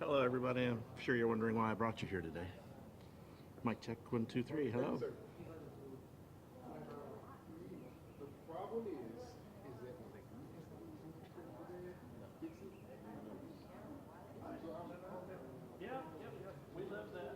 Hello, everybody. I'm sure you're wondering why I brought you here today. Mic check, 1, 2, 3. Hello. The problem is that when they We love that.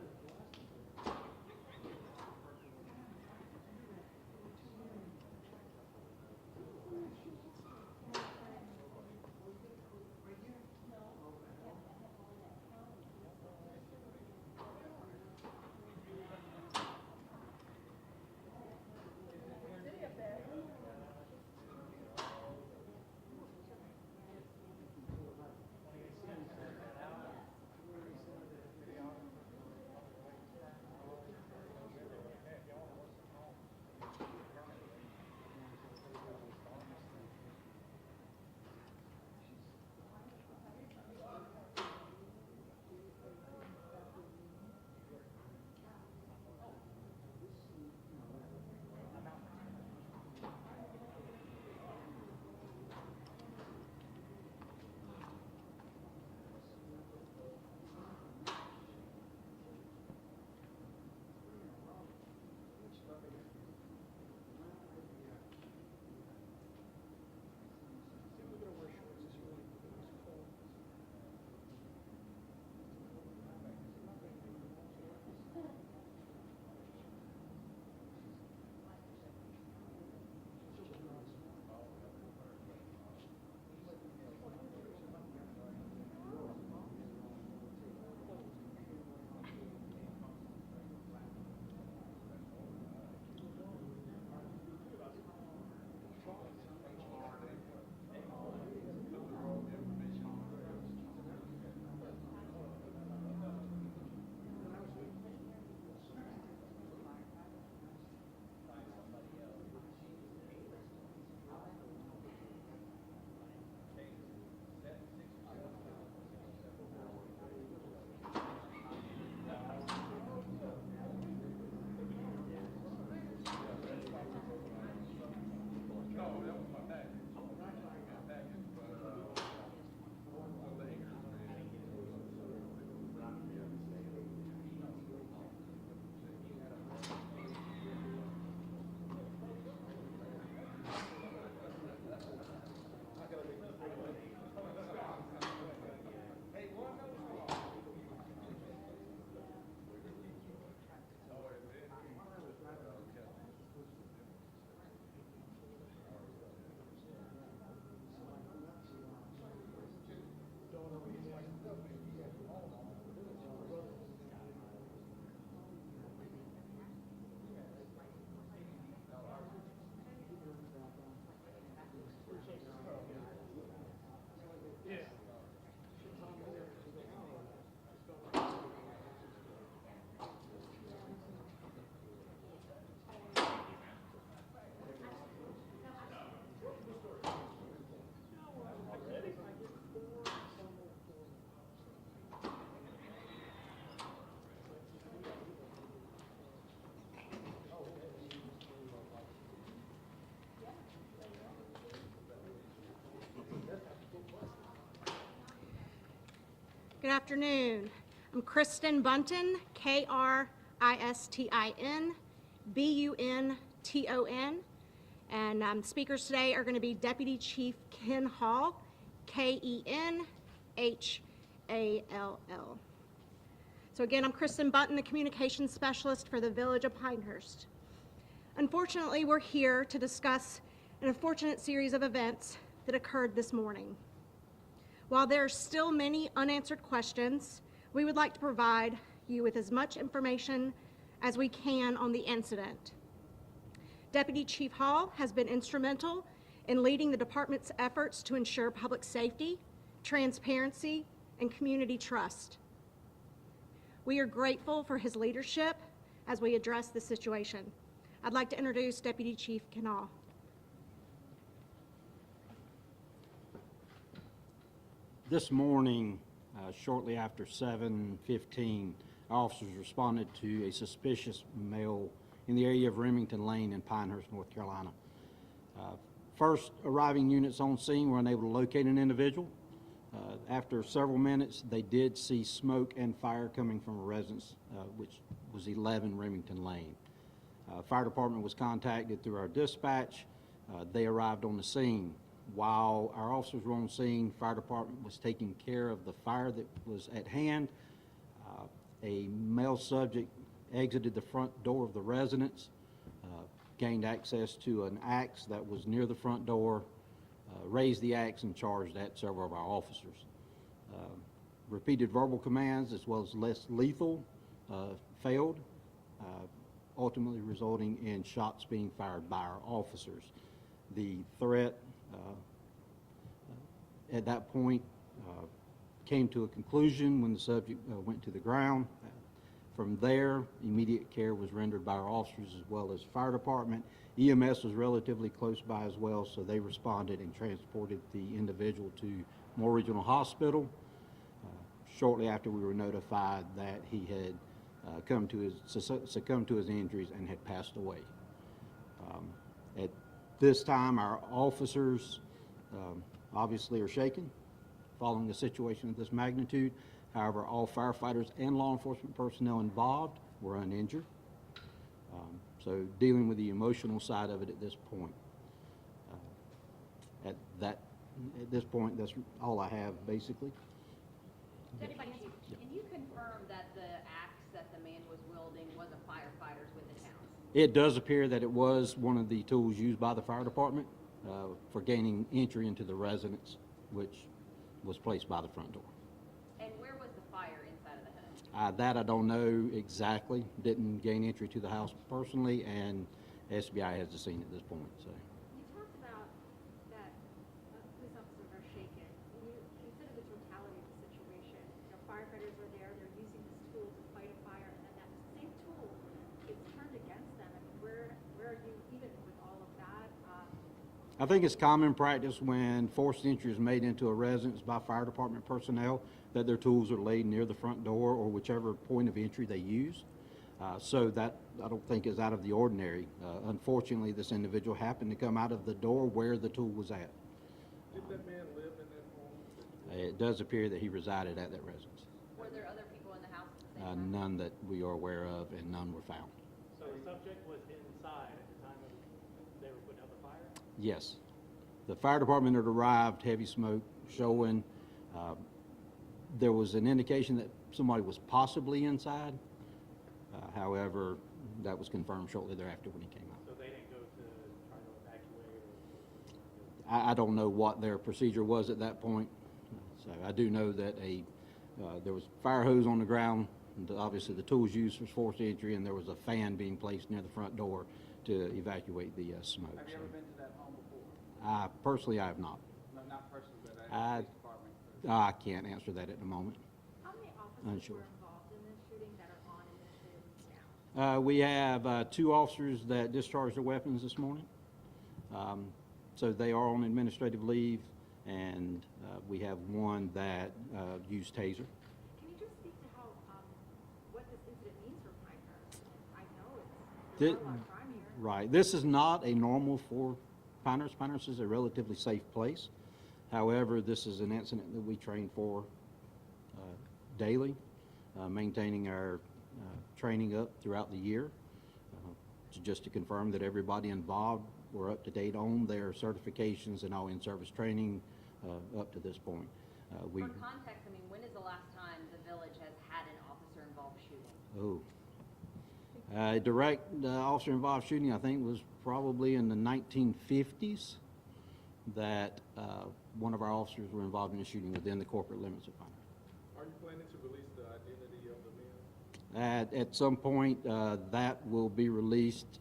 Good afternoon. I'm Kristen Bunton, Kristin Bunton, and speakers today are going to be Deputy Chief Ken Hall, Kenhall. So again, I'm Kristen Bunton, the Communications Specialist for the Village of Pinehurst. Unfortunately, we're here to discuss an unfortunate series of events that occurred this morning. While there are still many unanswered questions, we would like to provide you with as much information as we can on the incident. Deputy Chief Hall has been instrumental in leading the department's efforts to ensure public safety, transparency, and community trust. We are grateful for his leadership as we address the situation. I'd like to introduce Deputy Chief Ken Hall. This morning, shortly after 7:15, officers responded to a suspicious male in the area of Remington Lane in Pinehurst, North Carolina. First arriving units on scene were unable to locate an individual. After several minutes, they did see smoke and fire coming from a residence, which was 11 Remington Lane. Fire department was contacted through our dispatch. They arrived on the scene. While our officers were on scene, fire department was taking care of the fire that was at hand. A male subject exited the front door of the residence, gained access to an axe that was near the front door, raised the axe and charged at several of our officers. Repeated verbal commands as well as less lethal failed, ultimately resulting in shots being fired by our officers. The threat at that point came to a conclusion when the subject went to the ground. From there, immediate care was rendered by our officers as well as fire department. EMS was relatively close by as well, so they responded and transported the individual to Moore Regional Hospital. Shortly after, we were notified that he had succumbed to his injuries and had passed away. At this time, our officers obviously are shaken following a situation of this magnitude. However, all firefighters and law enforcement personnel involved were uninjured. So dealing with the emotional side of it at this point. At this point, that's all I have, basically. Deputy Chief, can you confirm that the axe that the man was wielding was a firefighter's with the town? It does appear that it was one of the tools used by the fire department for gaining entry into the residence, which was placed by the front door. And where was the fire inside of the home? That I don't know exactly. Didn't gain entry to the house personally, and SBI has the scene at this point. So. You talked about that police officers are shaken. You consider the totality of the situation. You know, firefighters are there, they're using this tool to fight a fire, and then that same tool is turned against them. I mean, where are you even with all of that? I think it's common practice when forced entry is made into a residence by fire department personnel that their tools are laid near the front door or whichever point of entry they use. So that I don't think is out of the ordinary. Unfortunately, this individual happened to come out of the door where the tool was at. Did that man live in that home? It does appear that he resided at that residence. Were there other people in the house at the same time? None that we are aware of, and none were found. So the subject was inside at the time they were putting out the fire? Yes. The fire department had arrived, heavy smoke showing. There was an indication that somebody was possibly inside. However, that was confirmed shortly thereafter when he came out. So they didn't go to try to evacuate or? I don't know what their procedure was at that point. So I do know that there was fire hose on the ground. And obviously, the tools used for forced entry, and there was a fan being placed near the front door to evacuate the smoke. Have you ever been to that home before? Personally, I have not. No, not personally, but I- at the police department. I can't answer that at the moment. How many officers Unsure. were involved in this shooting that are on administrative leave now? We have 2 officers that discharged their weapons this morning. So they are on administrative leave, and we have 1 that used taser. Can you just speak to how, what this incident means for Pinehurst? I know it's, Thi- there's not a lot of crime here. Right. This is not a normal for Pinehurst. Pinehurst is a relatively safe place. However, this is an incident that we train for daily, maintaining our training up throughout the year, just to confirm that everybody involved were up to date on their certifications and all in-service training up to this point. For context, I mean, when is the last time the village has had an officer-involved shooting? A direct officer-involved shooting, I think, was probably in the 1950s that one of our officers were involved in a shooting within the corporate limits of Pinehurst. Are you planning to release the identity of the man? At some point, that will be released.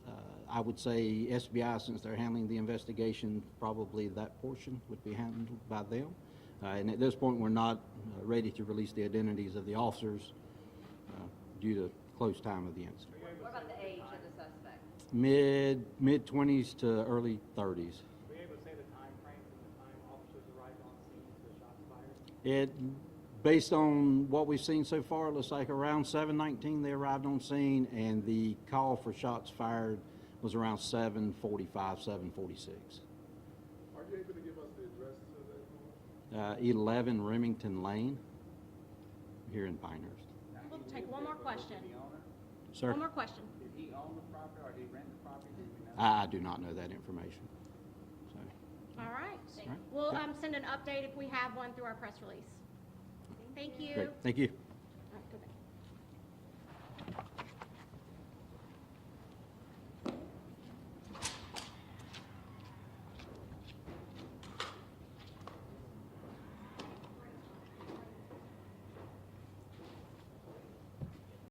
I would say SBI, since they're handling the investigation, probably that portion would be handled by them. And at this point, we're not ready to release the identities of the officers due to close time of the incident. What about the age of the suspect? Mid-20s to early 30s. Were you able to say the time frame from the time officers arrived on scene to the shots fired? Based on what we've seen so far, it looks like around 7:19 they arrived on scene, and the call for shots fired was around 7:45, 7:46. Are you able to give us the address to 11 Remington Lane here in Pinehurst. Now, We'll he take lived one more there, question. did he own it? Sir, One more question. Did he own the property or did he rent the property? Do we know? I do not know that information. So, All right. all right. We'll Yeah. send an update if we have one through our press release. Thank you. Great. Thank you.